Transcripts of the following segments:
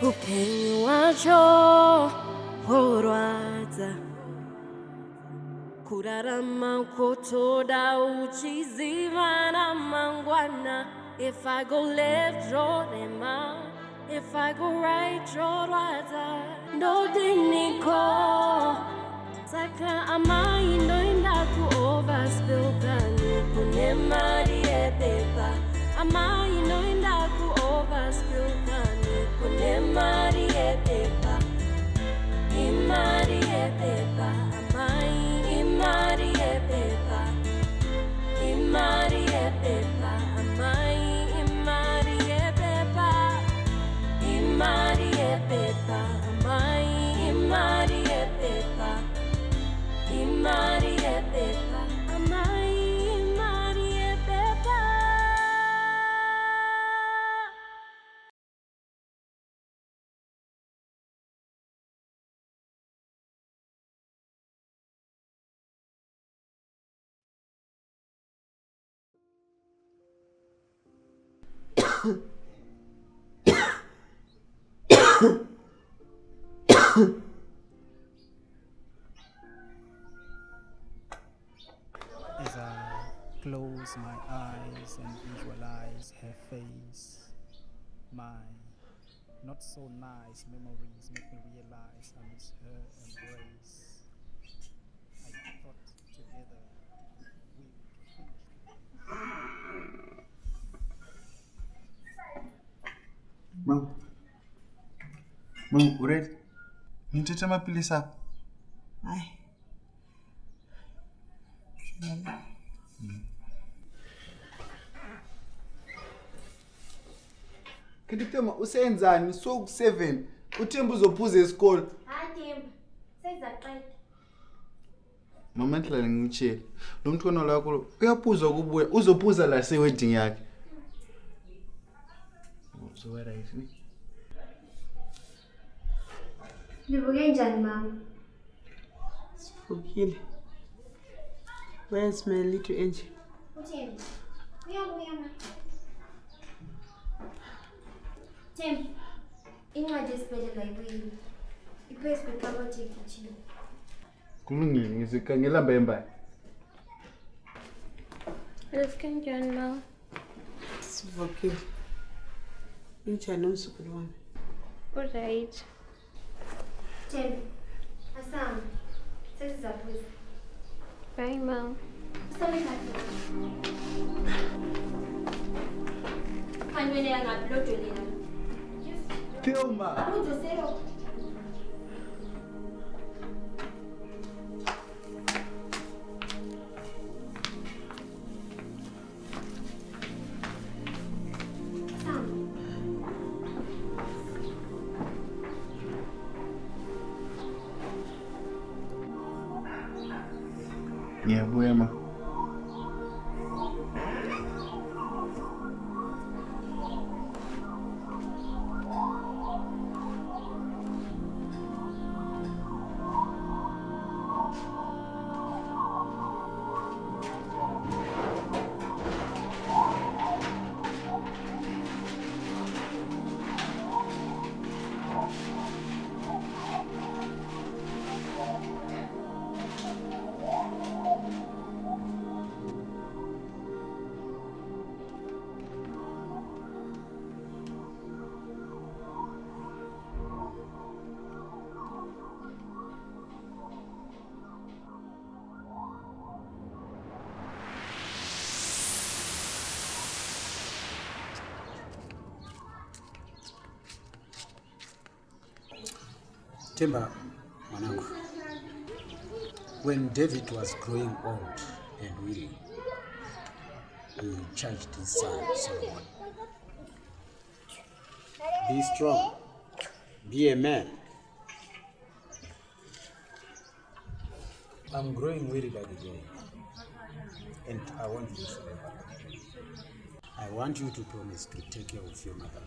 upenyu wacho horwadza kurarama kotoda uchiziva ramangwana. If I go left zvorema, if I go right zvorwadza. Ndodiniko saka amai ndoenda kuoverspill kani kune mari yepepa. Amai ndoenda kuoverspill kani kune mari yepepa. Imari yepepa. Amai imari yepepa. Imari yepepa. Amai imari yepepa. Imari yepepa. Amai imari yepepa. Imari yepepa. Amai imari yepepa. As I close my eyes and visualize her face, my not so nice memories make me realize I miss her embrace. I thought together we would finish. Mom, great. Nitete mapilisi hapo. Hayi. Kiditema usenzani so 7 uthemba uzophuza esikole. Hayi Themba, sezaqeda. Mama ndlala ngitshela. Lo mntwana lakho uyaphuza kubuya uzophuza la se wedding yakhe. So where is he? Nibuke njani mama? Sifukile. Where's my little angel? Uthemba. Uyabuya ma. Themba. Incwadi esibhedlela ayibuyile. Iphezu kwekhabothi ekitchen. Kulungile ngizikangela mbemba. Ufike njani ma? Sifukile. Injani umzukulu wami? Alright. Themba. Asam. Sesizaphuza. Bye ma. Sami kati. Kanwele yangablodolera. Thelma. Akuzosero. Ngiyabuya ma. Themba, Manangu, when David was growing old and weary, he charged his son Solomon. Be strong, be a man. I'm growing weary by the day, and I want you forever. I want you to promise to take care of your mother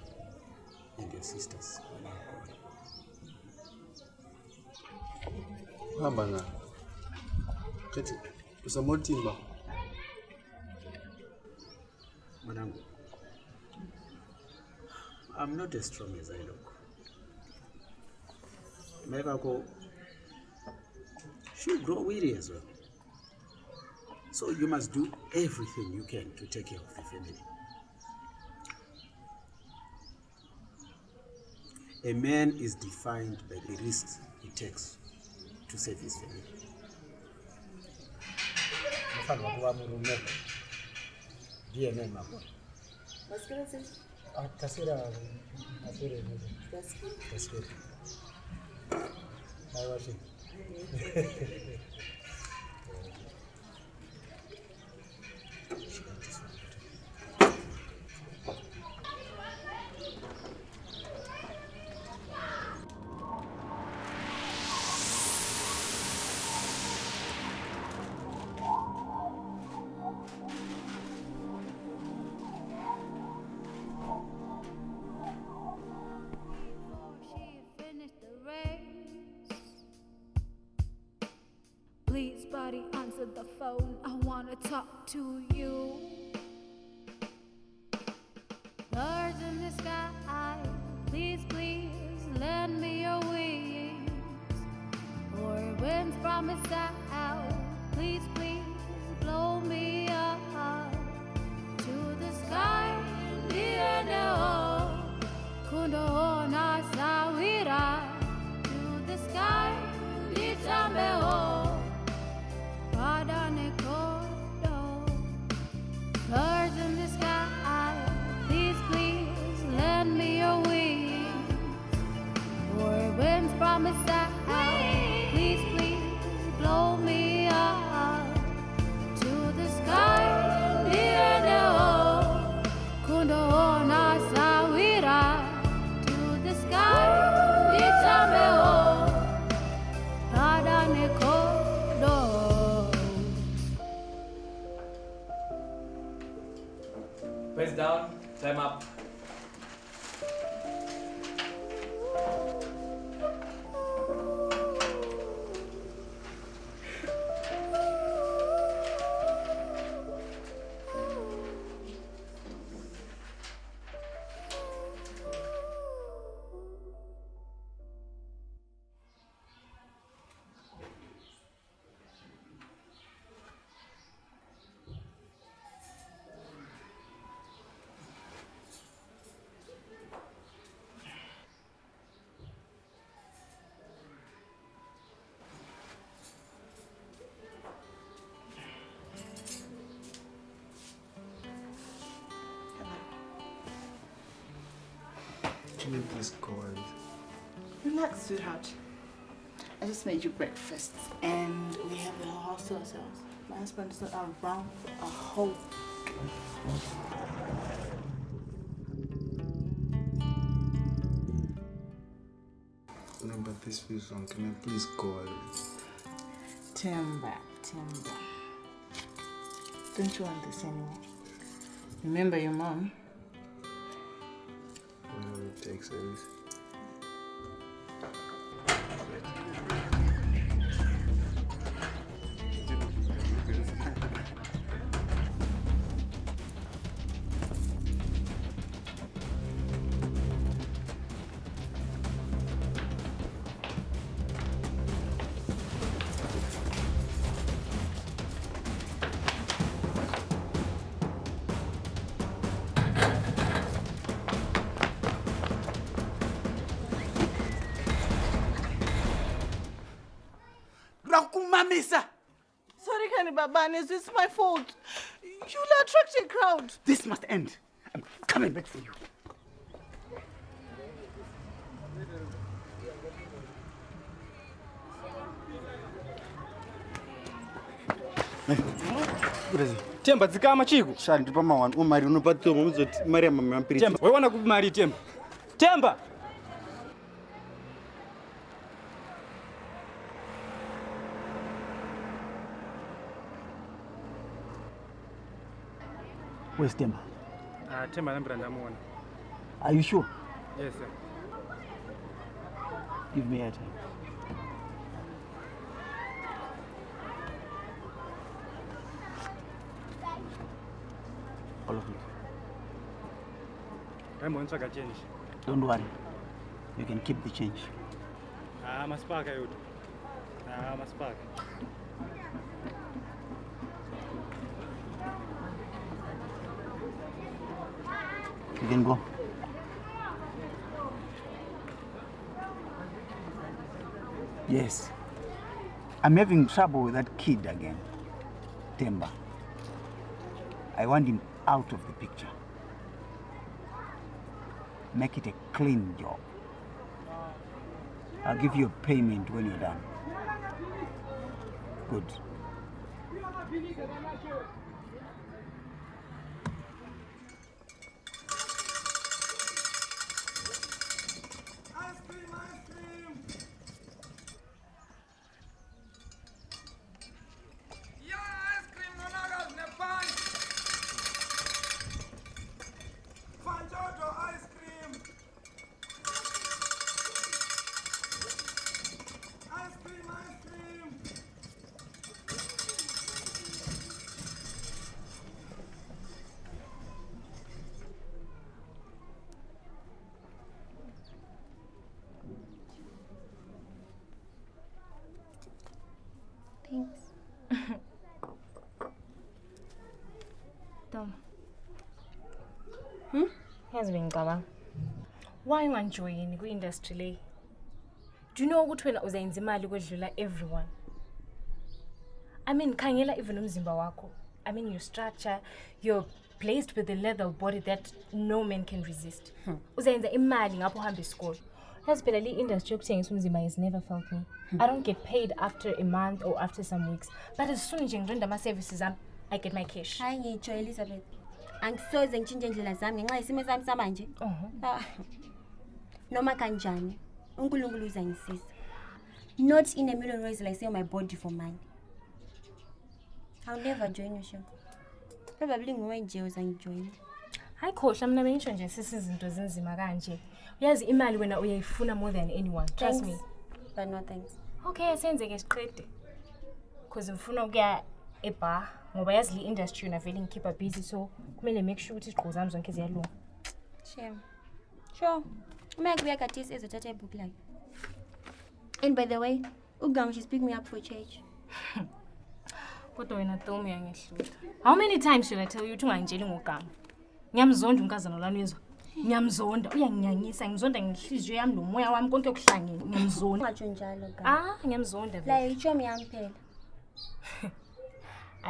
and your sisters when I'm gone. Hamba nga. Kethi usamotimba. Manangu, I'm not as strong as I look. Mekako should grow weary as well. So you must do everything you can to take care of the family. A man is defined by the risks he takes to save his family. Please, buddy, answer the phone. I wanna talk to you. Birds in the sky, please, please, lend me your wings. Or winds from the south, please, please, blow me up to the sky. Kundoona sawira to the sky. Birds in the sky, please, please, lend me your wings. Or winds from the south, please, please, blow me up to the sky. Kundoona sawira to the sky. Press down, climb up. Can you please go on? Relax, sweetheart. I just made you breakfast and we have the whole house to ourselves. My husband is not around for a whole... No, but this feels wrong. Can I please go on? Timber. Don't you want this anymore? Remember your mom? Whatever it takes, Alice. Sorry, Kani Babanes, it's my fault. You'll attract a crowd. This must end. I'm coming back for you. Temba dzikama chiku. Shandi pa mawani umari unopatwa muzoti mari ya mama yampiriti. Temba, wewe wana kupi mari Temba. Temba. Where's Temba? Temba nambira ndamuona. Are you sure? Yes, sir. Give me airtime. All of it. I'm going to change. Don't worry. You can keep the change. Masipaka yote. Masipaka. You can go. Yes. I'm having trouble with that kid again. Temba. I want him out of the picture. Make it a clean job. I'll give you a payment when you're done. Good. Thanks. Tom. Has been gaba. Why ungajoyini ku-industry le? Do you know ukuthi wena uzayenza imali ukwedlula everyone? I mean, khangela even umzimba wakho. I mean, your structure, you're blazed with a leather body that no man can resist. Uzayenza imali ngapho uhamba isikole. Has phela le industry yokuthengisa umzimba has never felt me. I don't get paid after a month or after some weeks. But as soon as ngirenda ama services I get my cash. Hayi ngitsho Elizabeth. Angisoze ngitshintshe indlela zami ngenxa yesimo sami samanje. Noma kanjani, uNkulunkulu uzangisiza. Not in a million ways like sell my body for money. I'll never join your show. Probably nguwe nje uzangijoin. Hayi khohle mina bengisho nje sisizinto zinzima kanje. Uyazi imali wena uyayifuna more than anyone. Trust me. But no thanks. Okay, senzeke siqede. Because ngifuna ukuya ebar ngoba yazi le industry yona vele ngikhipha busy so kumele make sure ukuthi iziqo zami zonke ziyalunga. Shame. Sure. Uma kuya kathisi ezothatha ibook lakhe. And by the way, uGam she's picked me up for church. Kodwa wena Tom uyangehlula. How many times should I tell you to ungangitsheli ngogama? Ngiyamzonda unkazana lana uyezwa. Ngiyamzonda uyanginyanyisa ngizonda ngenhliziyo yami nomoya wami konke okuhlangene ngiyamzonda. Ungatsho njalo Gam. Ngiyamzonda La ichomi yami phela.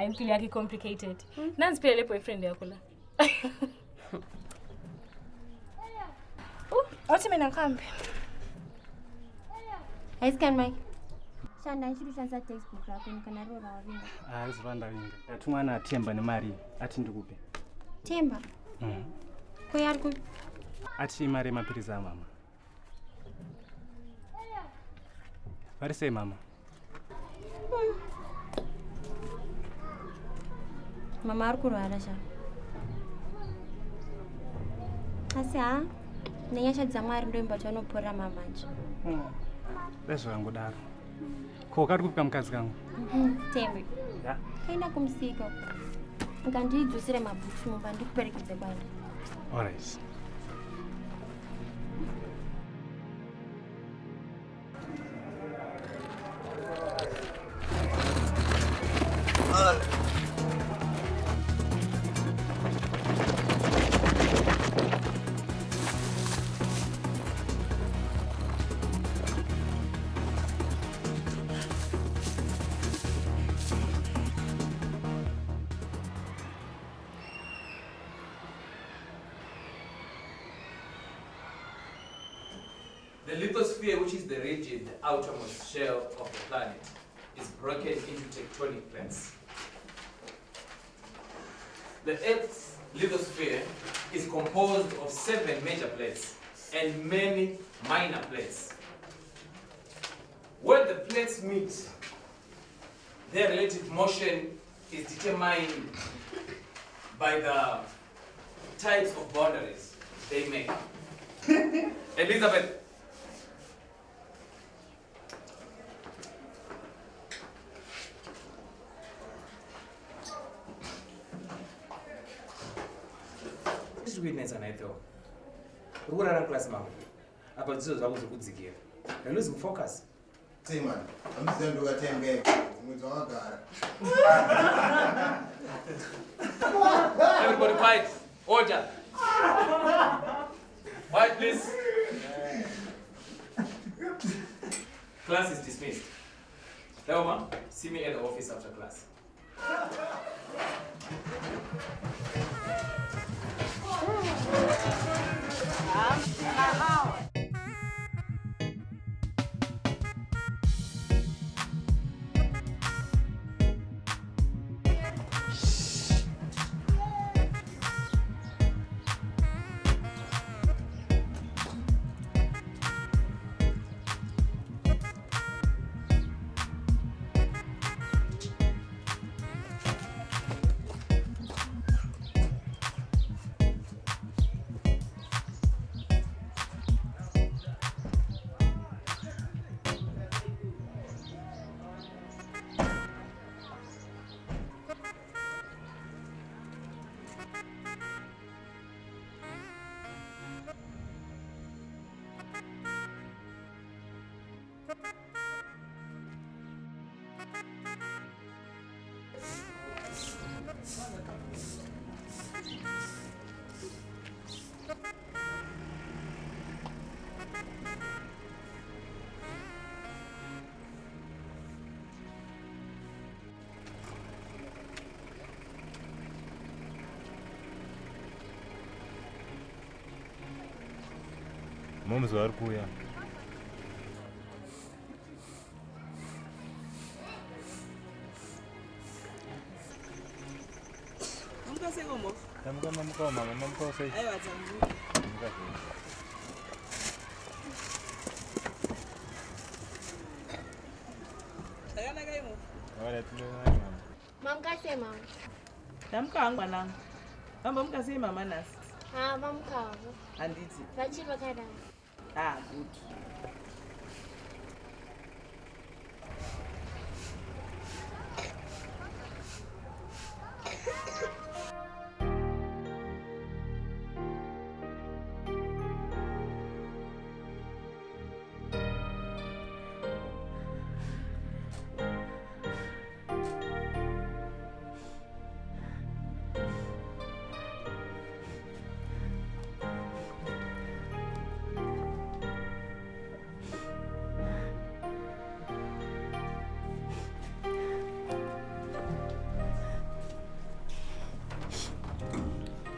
Impilo yakhe complicated. Nansi phela le boyfriend yakho la. Wathi mina ngikhambe. Hey scan Mike. Shana ngithi uhlanza textbook lapho nikanaro rawa. Izivanda winga. Yathumana Themba nemali athi ndikupe. Themba. Koyari ku. Athi imali emaphilisi mama. What say mama? Mama ari kurwara sha. Asa nenyasha dzamwari ndo imbatwa nopora mama nje. Bezwa ngudaro. Ko kari kupika mkazi kangu. Thembi. Ya. Kaina kumsika. Ngandidzusire mabhuku mumba ndikuperekedze bani. All right. The lithosphere, which is the rigid outermost shell of the planet, is broken into tectonic plates. The Earth's lithosphere is composed of 7 major plates and many minor plates. Where the plates meet, their relative motion is determined by the types of boundaries they make. Elizabeth. Witness and I thought, who are class mom? About those I was a good zikir. You're losing focus. See man, I'm just going to do a 10 game. Everybody quiet. Order. Quiet, please. Class is dismissed. Thelma, see me at the office after class. Mom's var kuya. Mamkase mam. Damkangwa nang. Hamba mkase mama nasi. Ah, mamkavo. Andithi. Vachiri vakada. Ah, good.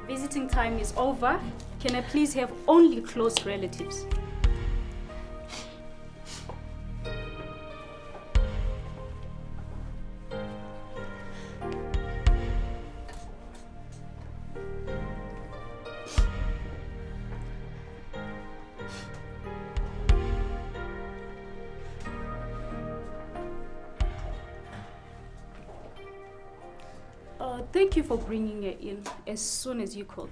Visiting time is over. Can I please have only close relatives? Thank you for bringing her in as soon as you could.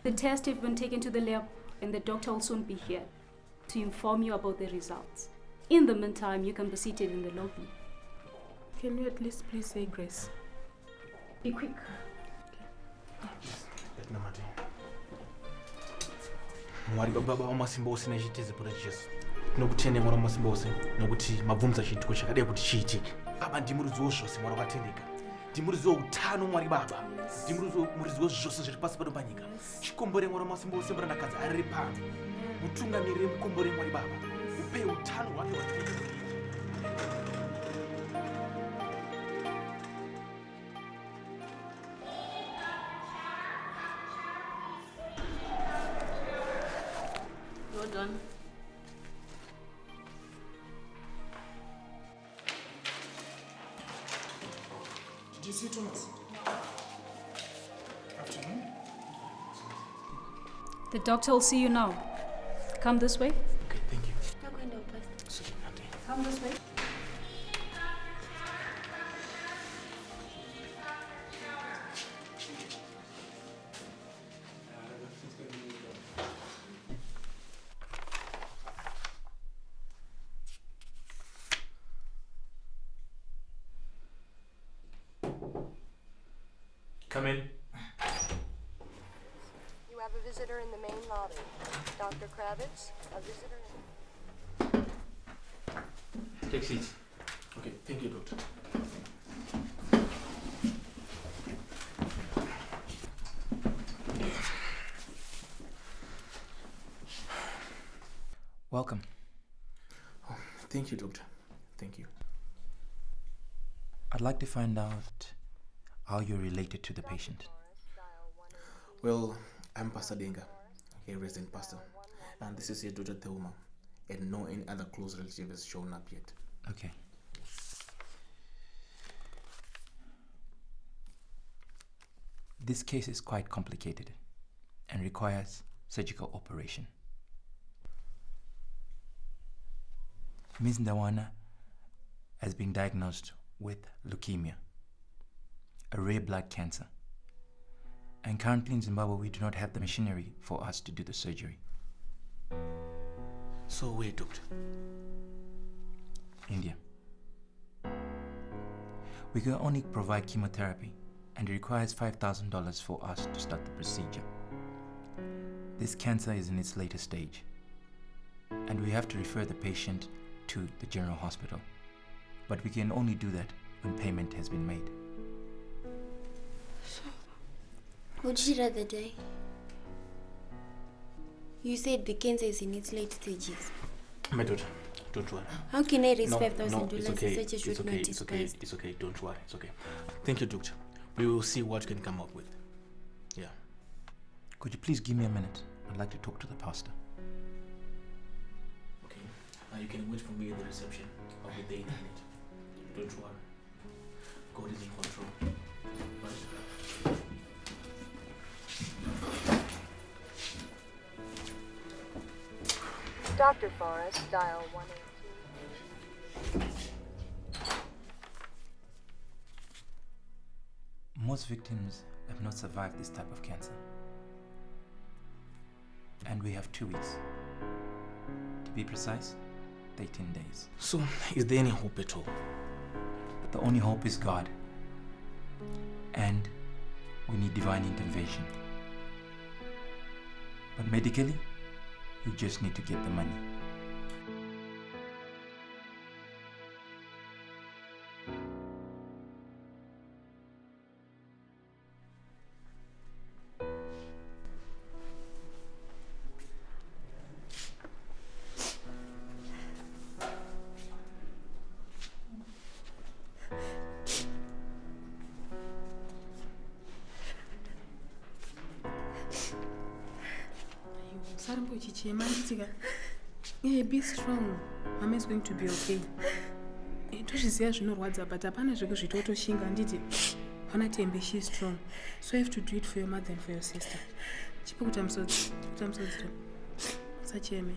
The tests have been taken to the lab and the doctor will soon be here to inform you about the results. In the meantime, you can be seated in the lobby. Can you at least please say grace? Be quick. Mwari baba wamasimba ose nezvitezo kuna Jesu. Tinokutende mwari wamasimba ose nokuti mabvumisa chituko chakadai kuti chiitike. Baba ndimuridziwo zvose mwari wakatendeka. Ndimuridziwo utano mwari baba. Ndimuridziwo zvose zviri pasi pano panyika. Chikombore mwari wamasimba ose murandakadzi ari pano. Mutungamirire mukombore mwari baba. Upe utano hwake hwakatendeka. Well done. Did you see Thomas? Afternoon. The doctor will see you now. Come this way. Okay, thank you. Come this way. Come in. You have a visitor in the main lobby. Dr. Kravitz, a visitor in... Take seat. Okay, thank you, doctor. Welcome. Oh, thank you, doctor. Thank you. I'd like to find out how you're related to the patient. Well, I'm Pastor Denga, a resident pastor, and this is your daughter Theuma, and no any other close relative has shown up yet. Okay. This case is quite complicated and requires surgical operation. Ms. Ndawana has been diagnosed with leukemia, a rare blood cancer. And currently in Zimbabwe, we do not have the machinery for us to do the surgery. So where, doctor? India. We can only provide chemotherapy, and it requires $5,000 for us to start the procedure. This cancer is in its later stage, and we have to refer the patient to the general hospital. But we can only do that when payment has been made. What did you rather die? You said the cancer is in its late stages. My daughter, don't worry. How can I raise No, $5,000 it's okay. in such a short notice? It's okay. It's okay. Don't worry. It's okay. Thank you, doctor. We will see what we can come up with. Yeah. Could you please give me a minute? I'd like to talk to the pastor. Okay. You can wait for me at the reception. I'll be there in a minute. Don't worry. God is in control. Right? Dr. Forrest, dial 118. Most victims have not survived this type of cancer. And we have 2 weeks. To be precise, 13 days. So, is there any hope at all? The only hope is God. And we need divine intervention. But medically, we just need to get the money. Yeah, be strong. Mama is going to be okay. Tozviziva zvinorwadza but hapana zvekuzvitotoshinga nditi hana tembe, she is strong. So you have to do it for your mother and for your sister. Chipo kuti amusodzi usacheme.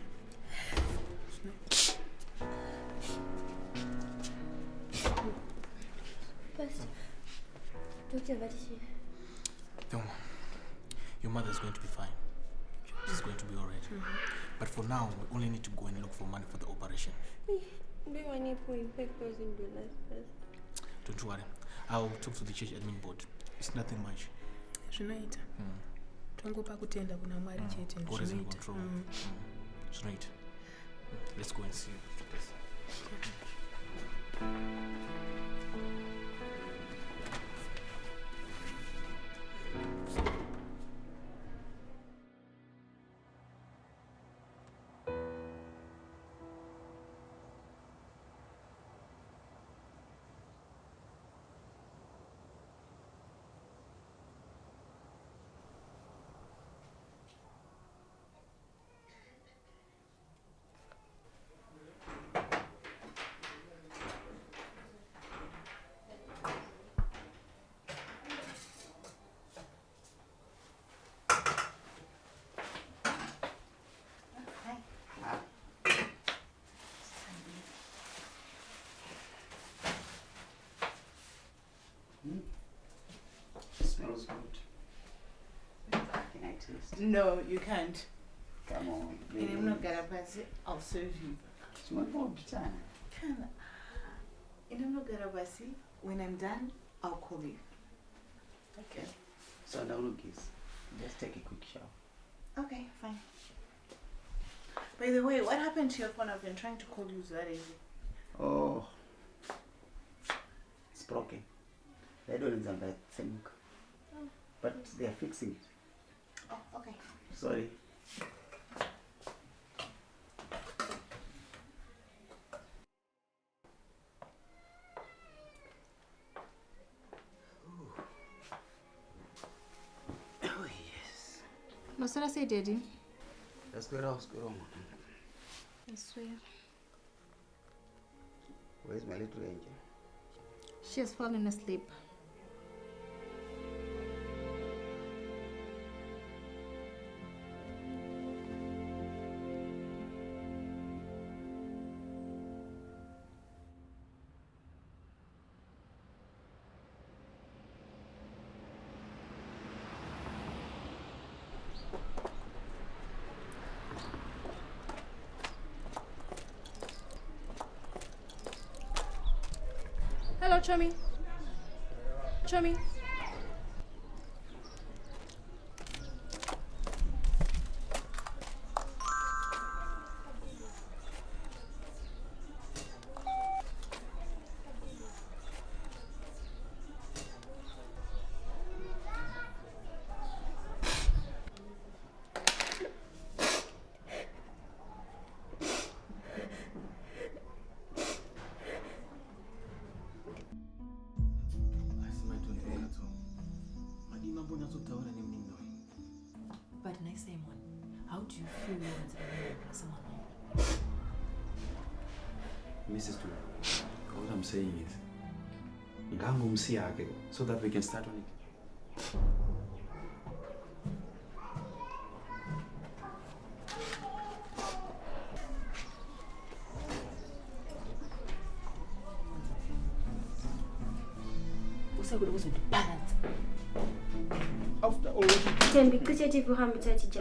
Your mother is going to be fine. She's going to be alright. But for now, we only need to go and look for money for the operation. Don't worry. I'll talk to the church admin board. It's nothing much. Zvinoita. Tongopa kutenda kuna Mwari chete. God is in control. Zvinoita. Let's go and see this. Smells good. Can I taste? No, you can't. Come on, And I'm not gonna pass it. I'll serve you. It's one more time. Can. And I'm not gonna pass it. When I'm done, I'll call you. Okay. So now look, just take a quick shower. Okay, fine. By the way, what happened to your phone? I've been trying to call you that easy. Oh. It's broken. They don't need that thing. But they are fixing it. Oh, okay. Sorry. Oh, yes. No, Stella say, Daddy. Let's go wrong. I swear. Where's my little angel? She has fallen asleep. Hello, Chummy. Chummy. But next time on, how do you feel when someone Mrs. Kuda, what I'm saying is, so that we can start on it. After all, Tembi, could you give him a jacket?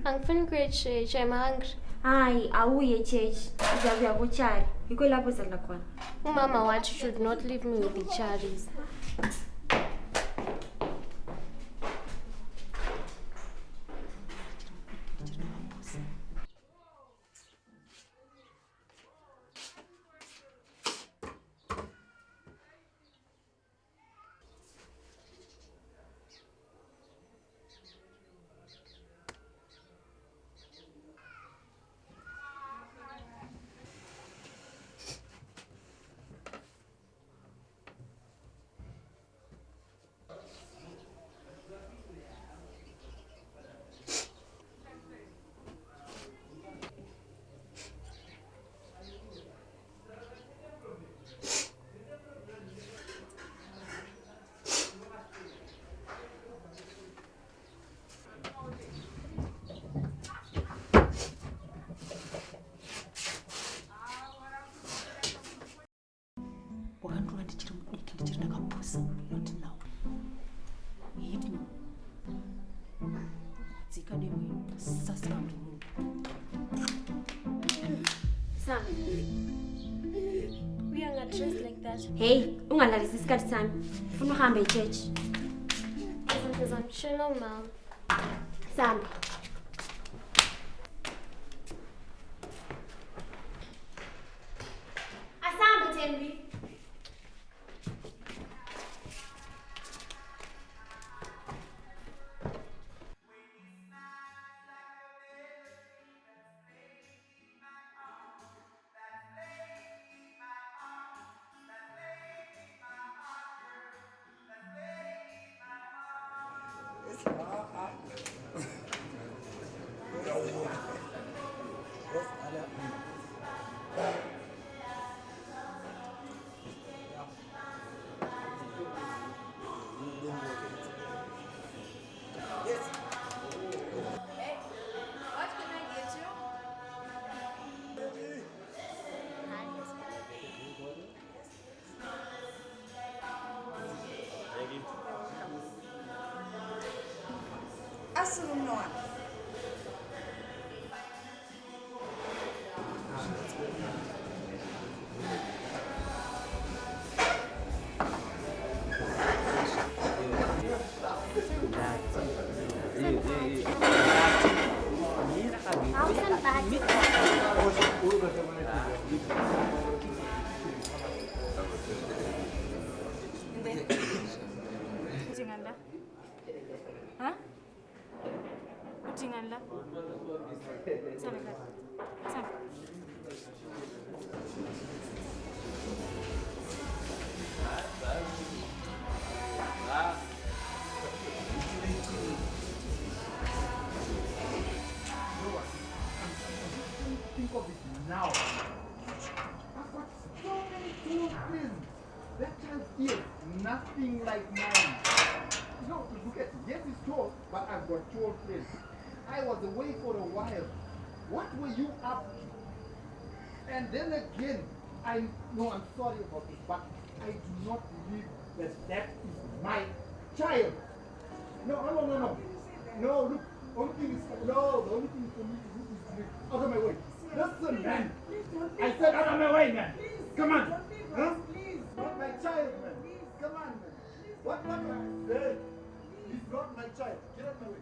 I'm feeling great, Church. I'm hungry. Aye, auye Church. Zavia Buchari. You go labo za lakwan. Mama, what should not leave me with the cherries. Sam, we are not dressed like that. Hey, ungalalisi isikhathi sami. Ufuna uhambe e-church. Because I'm chill, Mom. Sam. Asambe Tembi. Uthingani la? Sana ka. Sana. Think of it now. I've got so many tall twins. That child is nothing like mine. You know, look at yes, it's tall, but I've got tall twins. I was away for a while. What were you up to? And then again, I'm sorry about this, but I do not believe that is my child. No. No, look, only thing is, the only thing for me is out of my way. Listen, man. I said out of my way, man. Come on. Huh? Not my child, man. Come on, man. What I said? He's not my child. Get out of my way.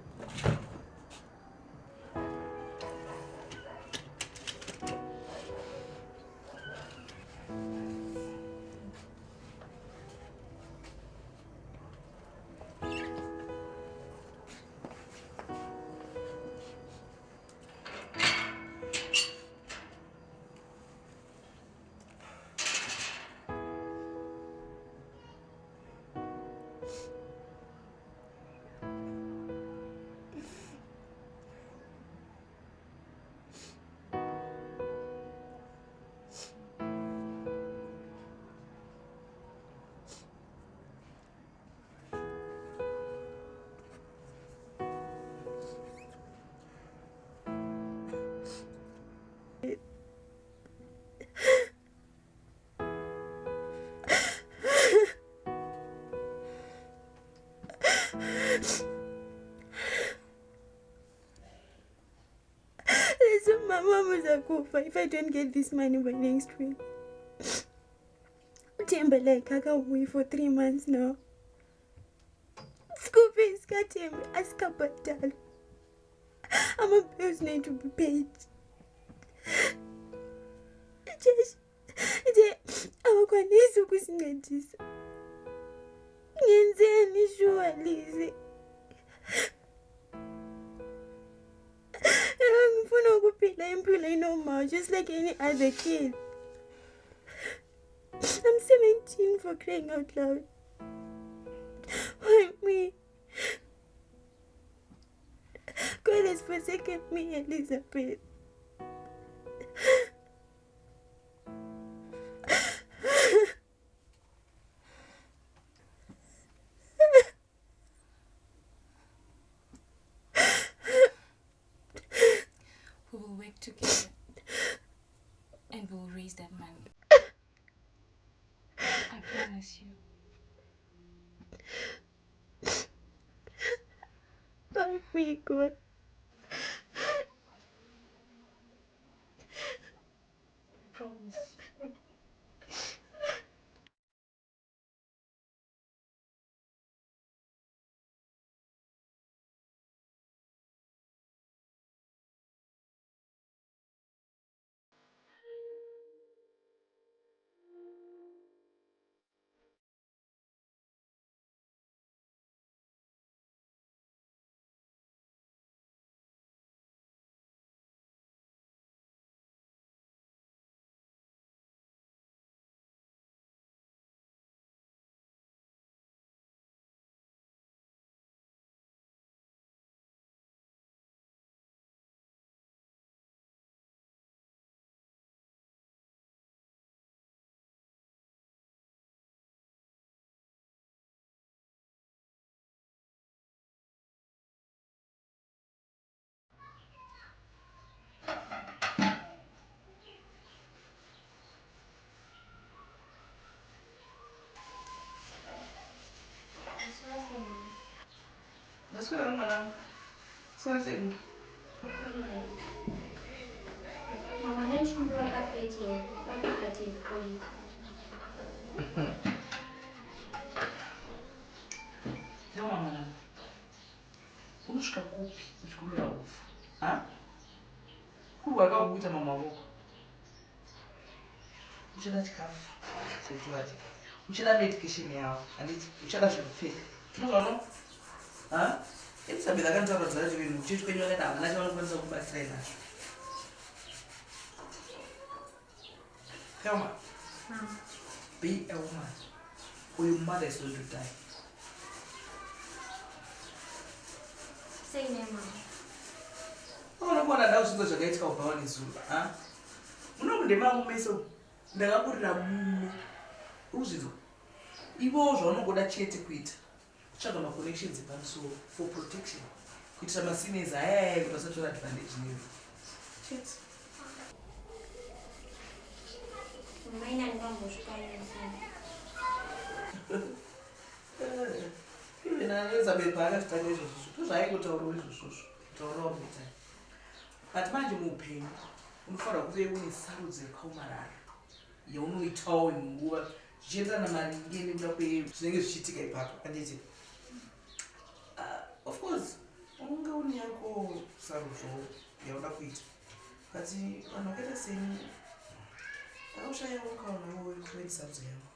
Listen, my mom was a kufa if I don't get this money by next week. Timberlake, I can't wait for 3 months now. School fees got him, ask about that. My bills need to be paid. Awakwanisi ukusincedisa. Ngenzeni surely. Ngifuna ukuphila impilo normal just like any other kid. I'm 17 for crying out loud. Why me? God has forsaken me, Elizabeth. We will work together and we will raise that money. I promise you. Help me, God. Promise. Let's go, madam. Something. Mama, let's go back up here. Sema madam. Unashika kupi uchukulia ufu? Ha? Kuba akakuita mama wako. Uchada chikafu. Setuaje. Uchada medication yao. Anditi uchada chikufi. No. Ha? Elizabeth akantaura kuti vinhu kuchechi kwenyu vakati havana chavanokwanisa kubatsirai nazvo. Thelma, be a woman or your mother is going to die. Say no, Mom. Unobona da zvinhu zvakaitika kubva wani zuva. Munokundema kumeso ndakaburira muno. Uzvizwa. Ivo zvaunongoda chete kuita. Kutsvaga ma-connections epamusoro for protection. Kuitira masinezi ayaya kuti vasatora advantage newe. Chete. Maina ndingambosvika iyezini. Even Elizabeth paakazvitanga izvozvo tozvaingotaurawo izvozvozvo kutaurawo beta. But manje muupenyu unofanira kuve une sarudzo yakaomarara yaunoitawo munguva zvichienderana maringe nekuda kwezvinenge zvichiitika ipapo handiti. Of course unonge une yako sarudzo yauda kuita, but vanhu vakaita seni vakushayawo ukaonawo kuve sarudzo yavo.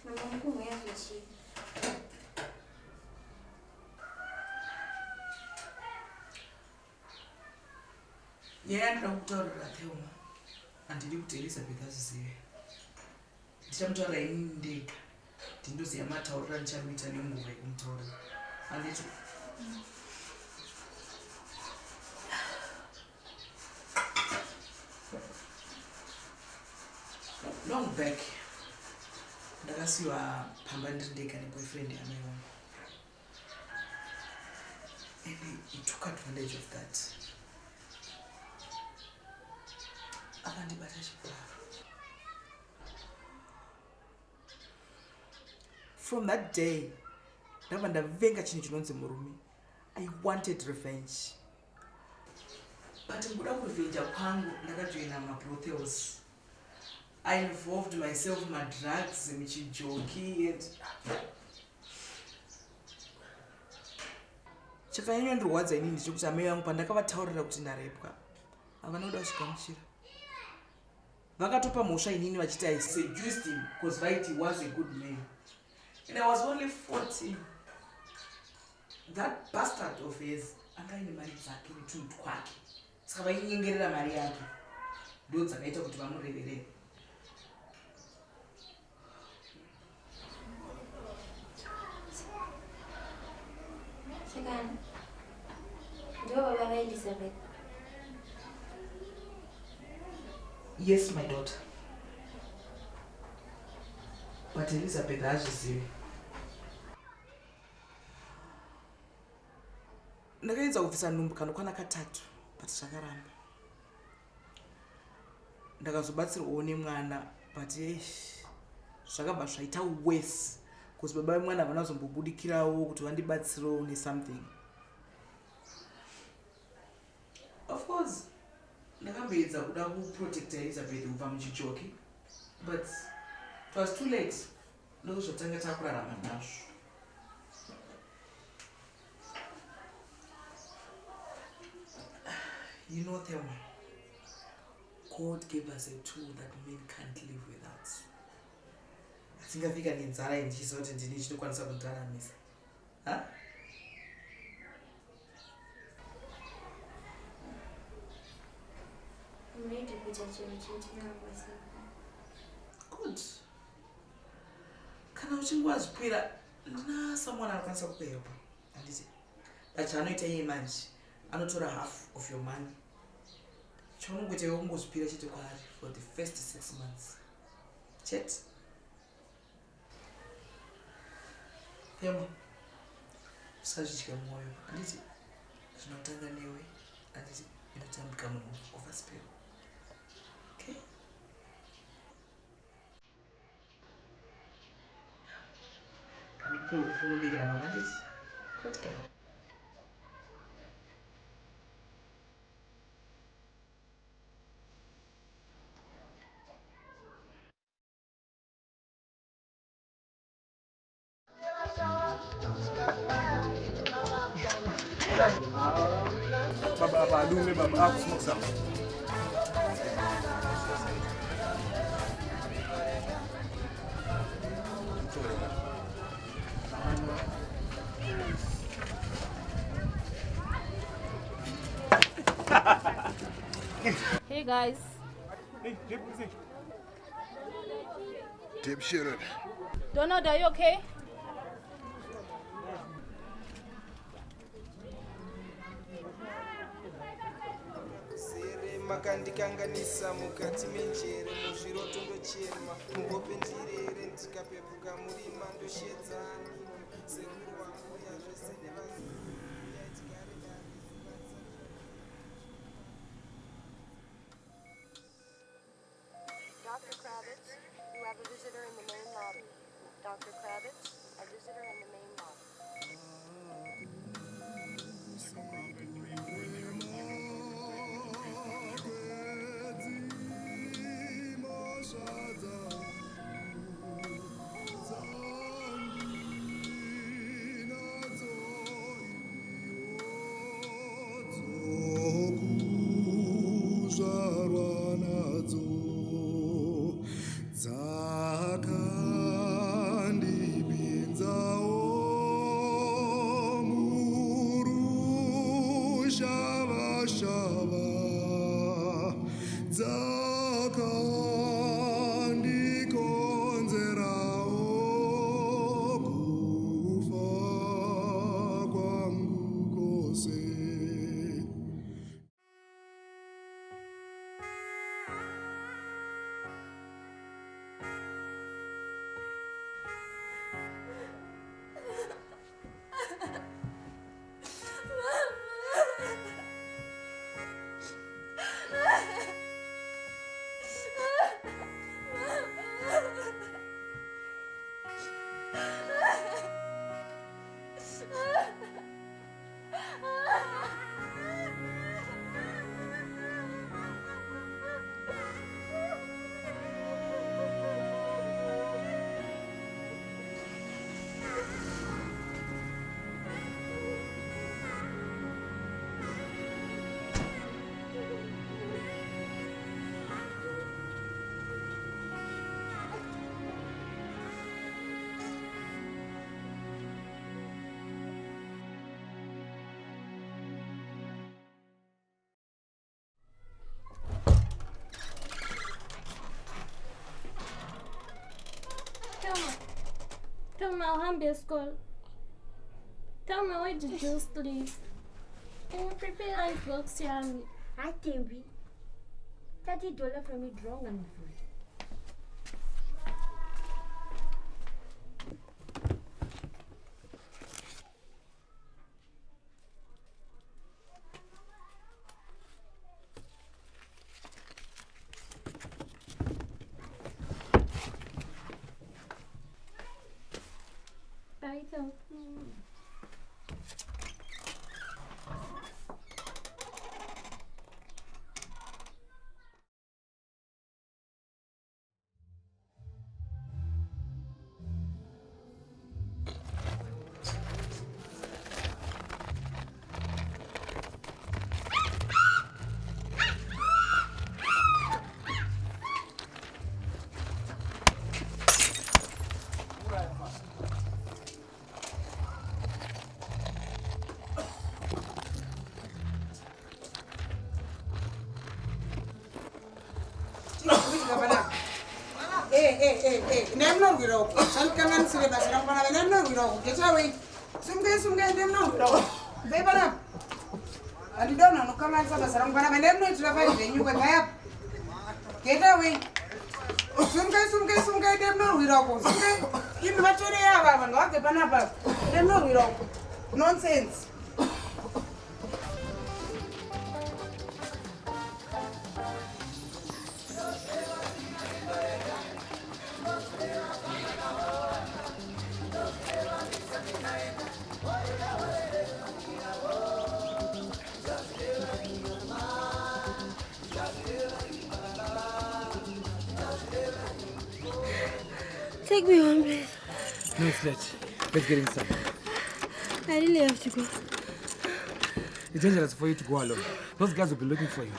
Mama mkuu yazvichi. Nyaya ndinoda kutaurira Thelma handidi kuti Elizabeth azizive. Ndichamutaurira inini ndega kuti ndoziva mataurira ndichamuita nenguva yekumutaurira. Handiti. Long back ndakasiwa pamba ndiri ndega neboyfriend yamai wangu, and he took advantage of that. Akandibata chibharo. From that day ndabva ndavenga chinhu chinonzi murume. I wanted revenge, but nguda kuvenja kwangu ndakajoina mabrothels. I involved myself in my drugs, michijoki, and chakanyanya ndirwadza inini ndechekuti amai vangu pandakavataurira kuti ndarepwa havana kuda kusvikamuchira. Vakatopa mhosva inini vachiti I seduced him because right he was a good man, and I was only 14. That bastard of his anga ine mari dzake netunhu twake, saka vainyengerera mari yake ndo dzakaita kuti vamureverere. Sakana, ndiwo baba vaElizabeth. Yes, my daughter. But Elizabeth hazvizivi. Ndakaedza kubvisa nhumbu kanokwana katatu, but zvakaramba. Ndakazobatsirwawo nemwana, but zvakabva zvaita worse. Because baba vemwana havana kuzombobudikirawo kuti vandibatsirewo nesomething. Of course, ndakamboedza kuda kuprotecta Elizabeth kubva muchichoki, but it was too late. Ndokuzotanga takurarama nazvo. You know, Thelma, God gave us a tool that men can't live without. Singafika nenzara indichiziva kuti ndini chinokwanisa kundiranamisa. Mready kuita chinhu chindinorwadzisa. Good. Kana uchinge wazvipira ndina someone anokwanisa kukuhelpa. Handiti. But chaanoita iye manje anotora half of your money. Chaunongoita iwe kungozvipira chete kwaari for the first 6 months. Chete. Thelma, usazvidya mwoyo. Handiti. Zvinotanga newe. Handiti. Inotambika munhu Overspill. Okay? Good girl. Baba, malume, baba, aku smoke some. Hey guys. Hey, Tim Sheeran. Donald, are you okay? makandikanganisa mukati menjere muzviroto ndochema muhope ndirere ndikapepuka murima ndoshedzana sekuru wangu yazvese Dr. Kravitz, you have a visitor in the main lobby. Dr. Kravitz, a visitor in the main lobby. Tell me, I'll hand school. Tell me, where did you sleep? Can you prepare like box, Yami? I can be. $30 from me, drunk and food. Nonsense. Take me home, please. No, it's late. Let's get inside. I really have to go. It's dangerous for you to go alone. Those guys will be looking for you.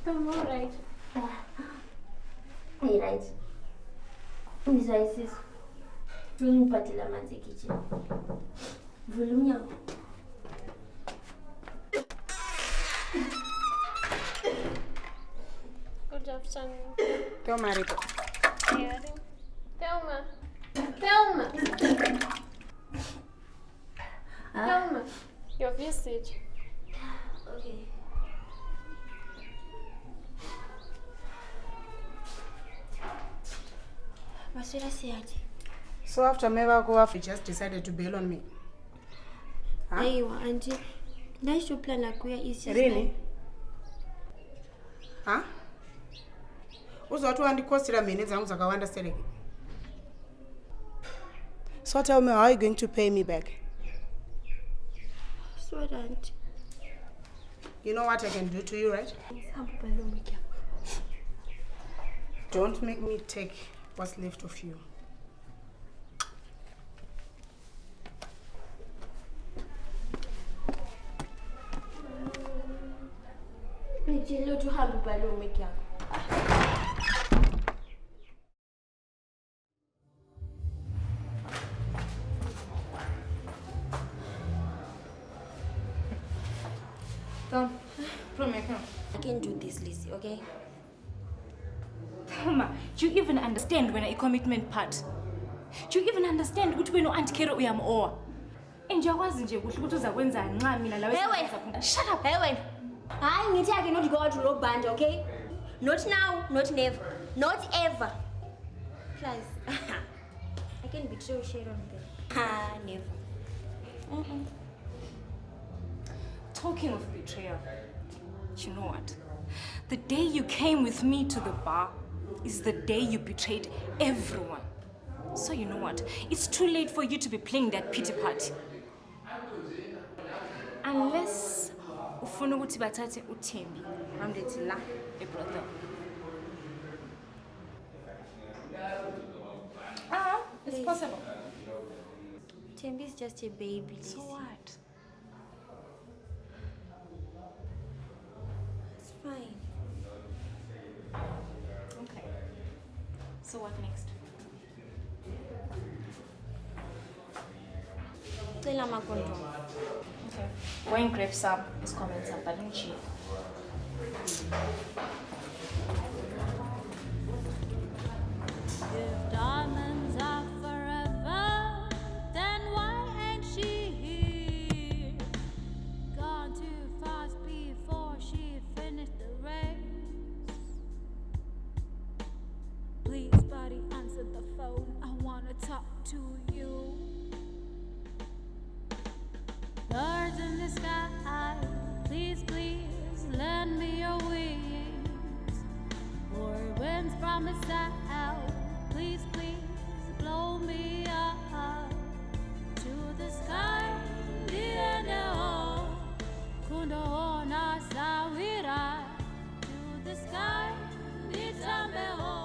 I'm alright. Hey, right. This is patila man's kitchen. Volume. Good afternoon. Tell Mariko. Thelma. Thelma, your visit. Okay. So after Meva go off, you just decided to bail on me. Huh? Hey, auntie. That's your plan, like, where is just Really? Huh? Uzotwandikosira mhene dzangu dzakawanda sereke. So tell me, how are you going to pay me back? Sweet auntie. You know what I can do to you, right? Don't make me take what's left of you. Come, I can't do this, Lizzie, okay? Thelma, do you even understand when a commitment part? Do you even understand ukuthi wena u-antikero uyam-owa? Enjakwazi nje kuhle ukuthi uzakwenza nxa mina lawe. Shut up. Hey, wait. I need to not go out to no band, okay? Not now, not never. Not ever. Plus, I can betray Sharon there. Never. Talking of betrayal, you know what? The day you came with me to the bar is the day you betrayed everyone. So you know what? It's too late for you to be playing that pity party. Unless ufuna ukuthi bathathe uThembi bamlethi la ebrother. It's possible. Thembi is just a baby. So what? It's fine. Okay. So what next? Stella Makondo. Okay. Go and grab some. Let's comment some, but don't cheat. If diamonds are forever, then why ain't she here? Gone too fast before she finished the race. Please, buddy, answer the phone. I wanna talk to you. Birds in the sky, please, please, lend me your wings. Or winds from the south, please, please, blow me up to the sky. Kundoona sawira to the sky. Nitambeho.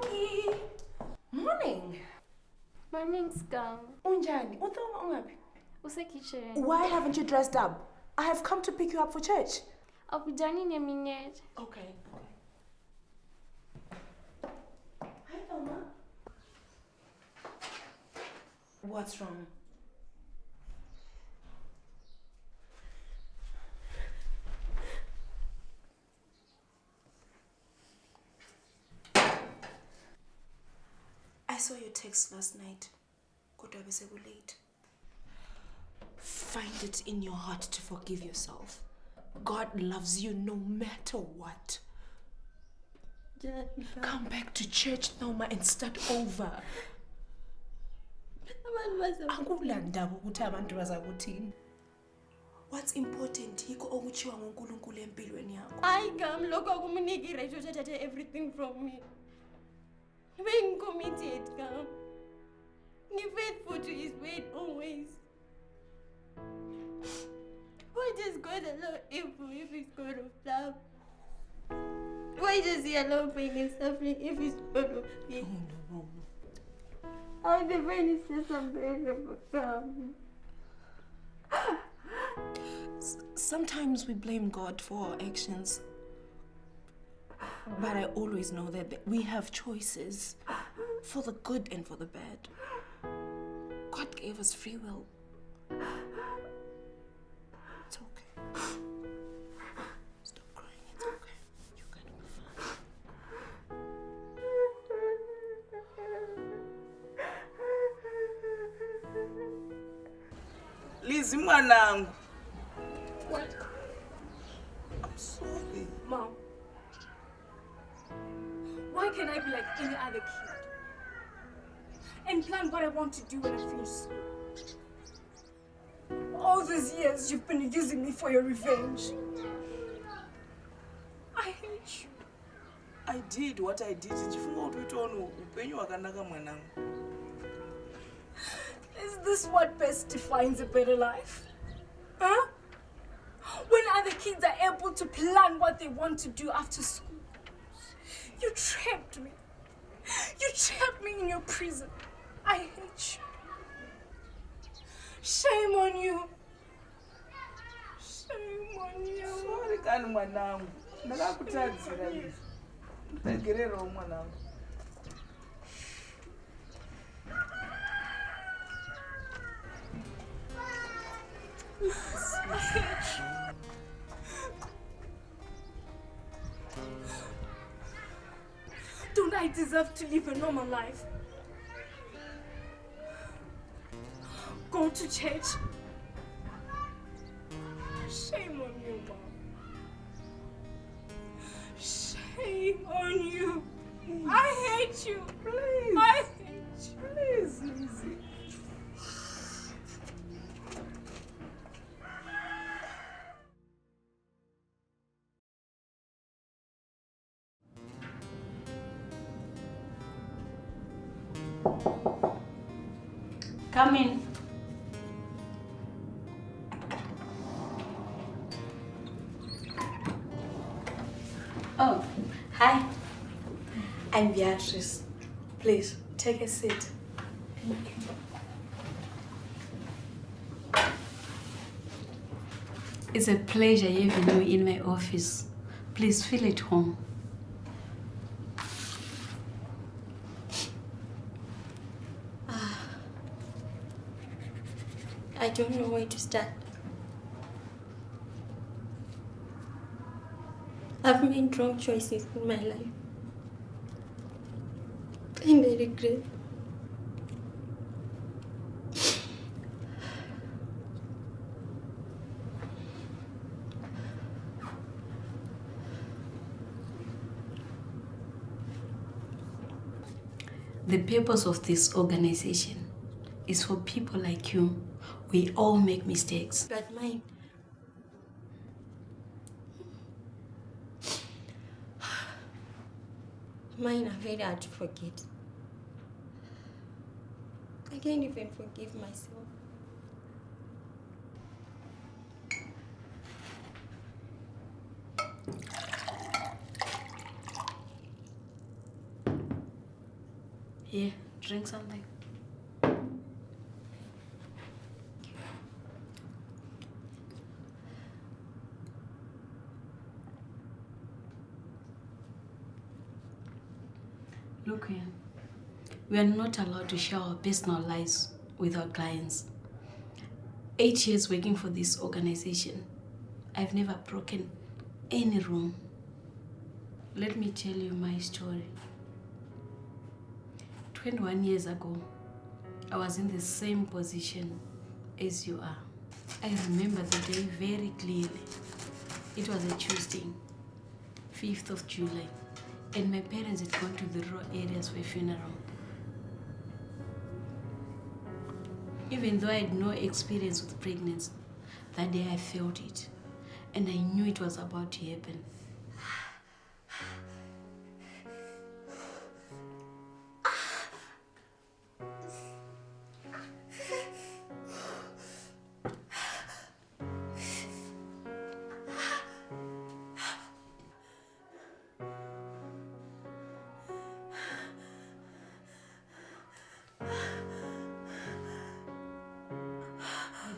Morning. Morning. Morning, Scum. Unjani? Uthoma ungapi? Usekitchen. Why haven't you dressed up? I have come to pick you up for church. I'll be done in a minute. Okay. Hi, Thelma. What's wrong? I saw your text last night. Kuda late. Find it in your heart to forgive yourself. God loves you no matter what. Come back to church, Thelma, and start over. What's important yiko okuchiwa nguNkulunkulu empilweni yakho. I come lokho akumuniki right to take everything from me. Being committed, come. Be faithful to his word always. Why does God allow evil if he's God of love? Why does he allow pain and suffering if he's God of peace? I'm the very just unbearable. Sometimes we blame God for our actions. But I always know that we have choices for the good and for the bad. God gave us free will. It's okay. Stop crying, it's okay. You're gonna be fine. Lizzie, mwanangu. What? I'm sorry. Mom. Why can't I be like any other kid? And plan what I want to do when I finish school? All these years you've been using me for your revenge. I hate you. I did what I did. Is this what best defines a better life? Huh? When other kids are able to plan what they want to do after school, you trapped me. You trapped me in your prison. I hate you. Shame on you. Shame on you. Sorry, kani mwanangu. Ndakakutadzira Liz. Ndagerero mwanangu. I hate you. Don't I deserve to live a normal life? Go to church? Shame on you, Mom. Shame on you. I hate you. Please. I hate you. Please, Lizzie. Come in. Oh, hi. I'm Beatrice. Please, take a seat. Thank you. It's a pleasure having you in my office. Please feel at home. I don't know where to start. I've made wrong choices in my life. And I regret. The purpose of this organization is for people like you. We all make mistakes. But mine. Mine are very hard to forget. I can't even forgive myself. drink something? Look here, we are not allowed to share our personal lives with our clients. 8 years working for this organization, I've never broken any rule. Let me tell you my story. 21 years ago, I was in the same position as you are. I remember the day very clearly. It was a Tuesday, 5th of July, and my parents had gone to the rural areas for a funeral. Even though I had no experience with pregnancy, that day I felt it, and I knew it was about to happen.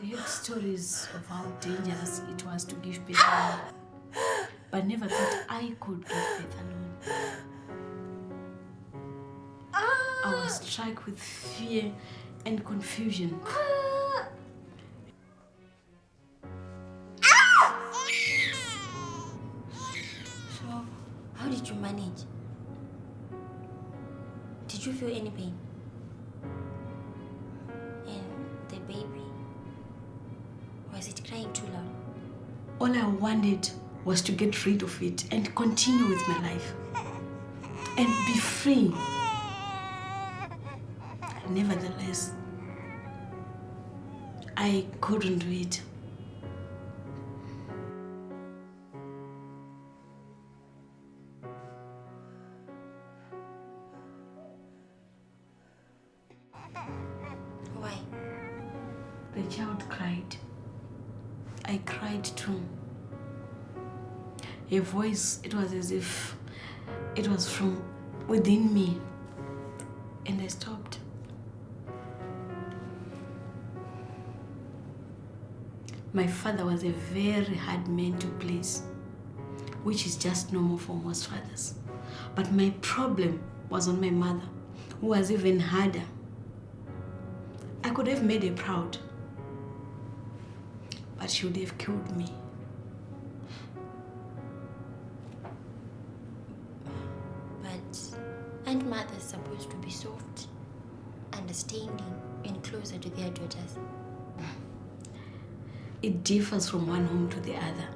I heard stories of how dangerous it was to give birth alone, but never thought I could give birth alone. I was struck with fear and confusion. So, how did you manage? Did you feel any pain? And the baby, was it crying too loud? All I wanted was to get rid of it and continue with my life and be free. Nevertheless, I couldn't do it. Why? The child cried. I cried too. Her voice, it was as if it was from within me, and I stopped. My father was a very hard man to please, which is just normal for most fathers. But my problem was on my mother, who was even harder. I could have made her proud, but she would have killed me. But Aunt Mother's supposed to be soft, understanding, and closer to their daughters. It differs from one home to the other.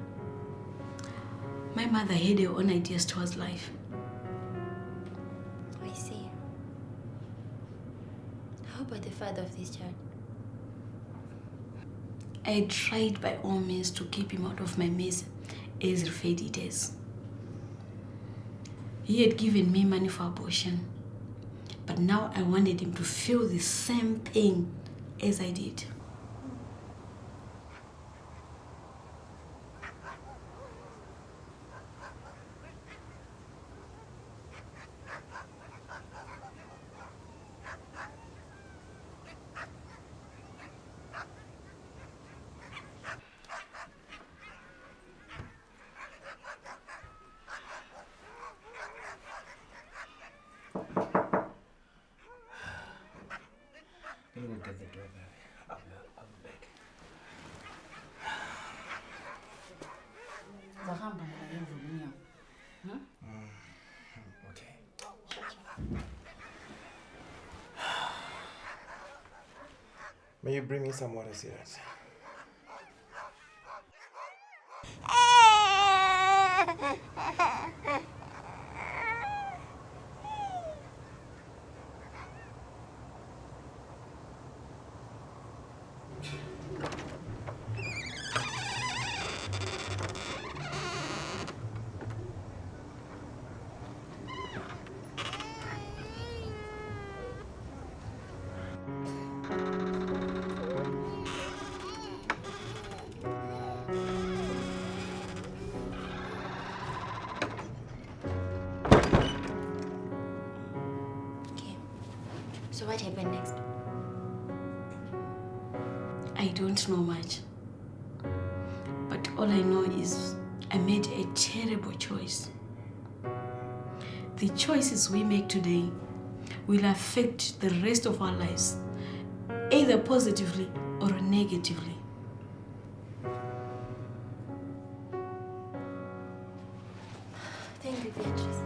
My mother had her own ideas towards life. I see. How about the father of this child? I tried by all means to keep him out of my mess as Rufedi does. He had given me money for abortion, but now I wanted him to feel the same pain as I did. Let me go get the door, baby. I'll be back. Okay. May you bring me some water, Stewart? So I don't know much. But all I know is I made a terrible choice. The choices we make today will affect the rest of our lives, either positively or negatively. Thank you, Beatrice.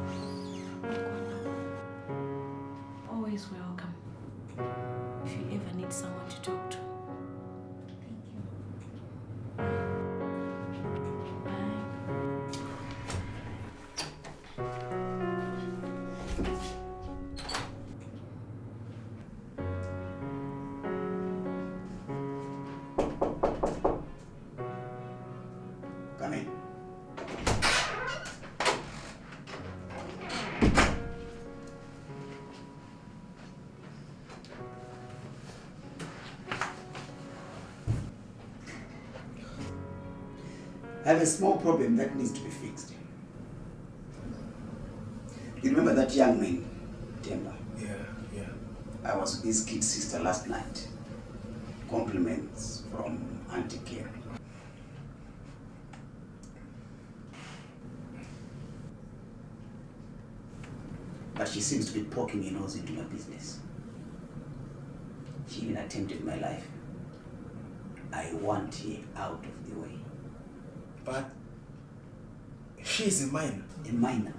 Always welcome. If you ever need someone to talk to. Thank you. Come in. I have a small problem that needs to be fixed. You remember that young man, Temba? Yeah. I was with his kid sister last night. Compliments from Auntie Carrie. But she seems to be poking her nose into my business. She even attempted my life. I want her out of the way. But she is a minor. A minor?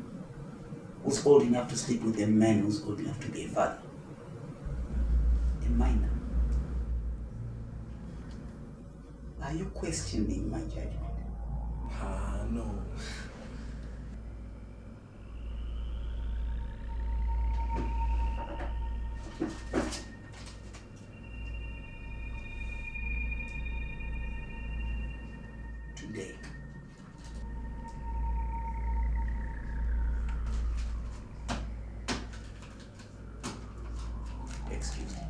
Who's old enough to sleep with a man who's old enough to be a father? A minor? Are you questioning my judgment? No. Today. Excuse me.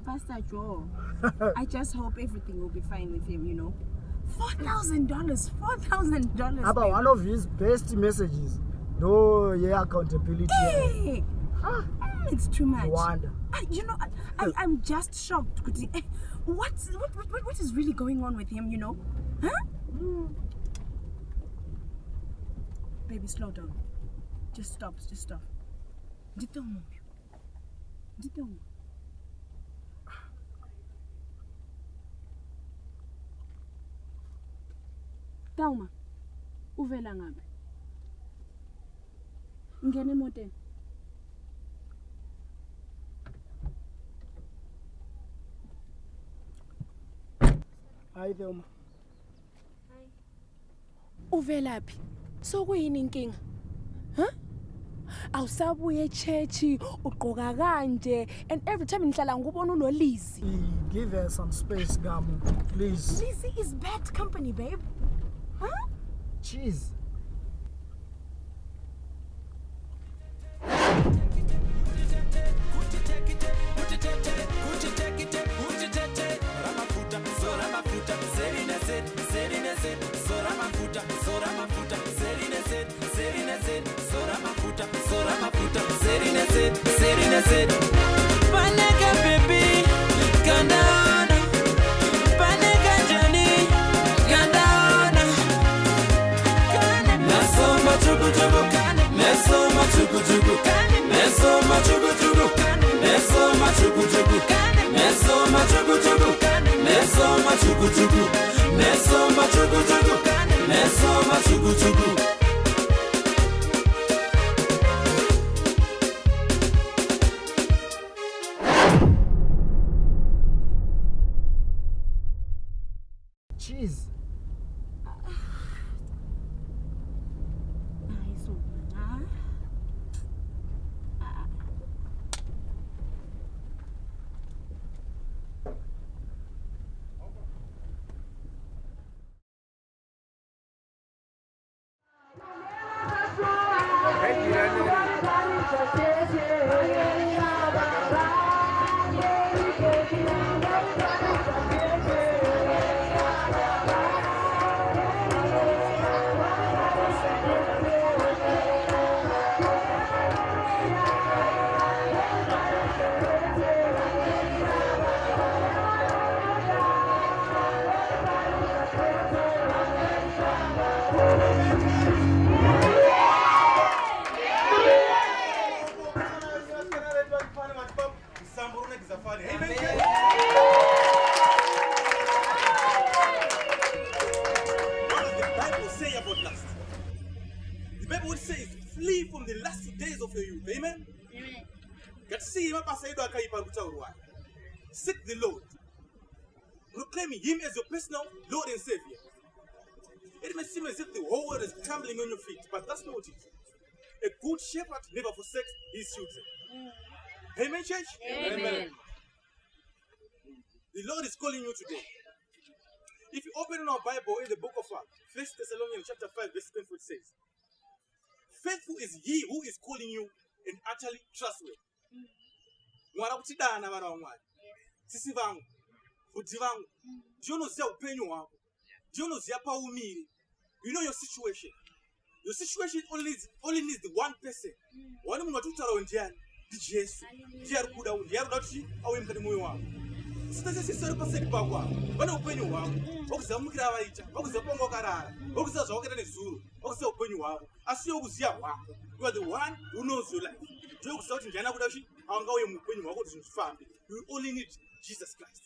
Pastor Joe, I just hope everything will be fine with him, you know. $4,000, $4,000. About one of his best messages. No, yeah, accountability. Hey! It's too much. Wonder. You know, I'm just shocked. What is really going on with him, you know? Huh? Baby, slow down. Just stop. Ditong. Tauma, uvela ngabe? Ngene emotweni. Hi, Thelma. Uvelaphi? Sokuyini inkinga? Huh? Awusabuye echechi ugqoka kanje and every time ngihlala ngubona unoLizzy. Give her some space, Gamu, please. Lizzy is bad company, babe. Huh? Jeez. Paneka baby, Gandana. Paneka Johnny, Gandana. Mesoma chugu chugu, mesoma chugu chugu, mesoma chugu chugu, mesoma chugu chugu, mesoma chugu chugu, mesoma chugu chugu, mesoma chugu chugu, mesoma chugu chugu. Jeez. funny. Amen. What does the Bible say about lust? The Bible says, flee from the last days of your youth. Amen. Seek the Lord. Proclaim Him as your personal Lord and Savior. It may seem as if the whole world is tumbling on your feet, but that's not it. A good shepherd never forsakes his children. Amen, church? Amen. The Lord is calling you today. If you open in our Bible in the book of 1 Thessalonians chapter 5, verse 24, it says, faithful is he who is calling you and utterly trustworthy. Mwarakutidana vana vamwari. Sisi vangu, kuti vangu. Ndiyo unoziya upenyu hwako. Ndiyo unoziya paumiri. You know your situation. Your situation only needs the one person. Wani munhu watutaura ndiani? Ndi Jesu. Ndiye ari kuda kuti auye mukati mwoyo wako. Sitase sisori paseri pako apo. Vane upenyu hwako. Wakuzamukira vaita. Wakuziya panga wakarara. Wakuziya zvawakaita nezuro. Wakuziya upenyu hwako. Asi yokuziya hwako. You are the one who knows your life. Ndiyo kuziya kuti ndiani akuda kuti aungauye muupenyu hwako kuti zvinhu zvifambe. You only need Jesus Christ.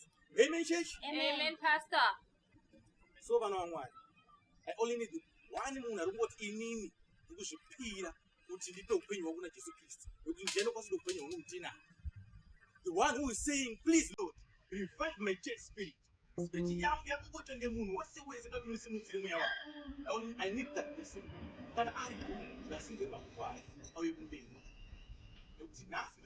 Amen, church? Amen, Pastor. So vana vamwari, I only need one munhu ari kungoti inini ndikuzvipira kuti ndipe upenyu hwangu kuna Jesu Kristu. Nokuti ndiye anokwanisa upenyu hwangu ndinani. The one who is saying, please Lord, revive my church spirit. I need that person. That I think about why. How you can be. Nokuti nasi